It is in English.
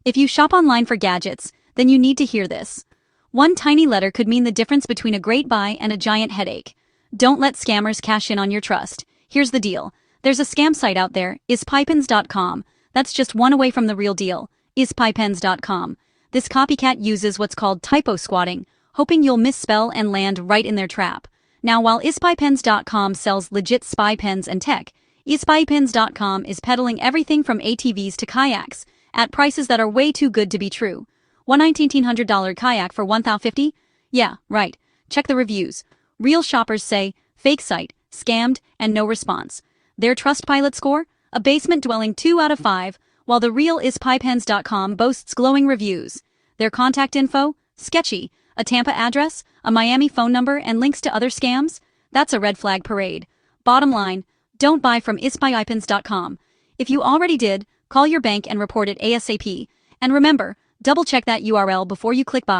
If you shop online for gadgets, then you need to hear this. One tiny letter could mean the difference between a great buy and a giant headache. Don't let scammers cash in on your trust. Here's the deal. There's a scam site out there, Ispyypens.com. That's just one away from the real deal, Ispyypens.com. This copycat uses what's called typo squatting, hoping you'll misspell and land right in their trap. Now, while Ispyypens.com sells legit spy pens and tech, Ispyypens.com is peddling everything from ATVs to kayaks at prices that are way too good to be true. One $1,900 kayak for $1,050? Yeah, right. Check the reviews. Real shoppers say, fake site, scammed, and no response. Their Trustpilot score? A basement dwelling 2 out of 5, while the real Ispyypens.com boasts glowing reviews. Their contact info? Sketchy. A Tampa address, a Miami phone number, and links to other scams? That's a red flag parade. Bottom line, don't buy from Ispyypens.com. If you already did, call your bank and report it ASAP. And remember, double-check that URL before you click buy.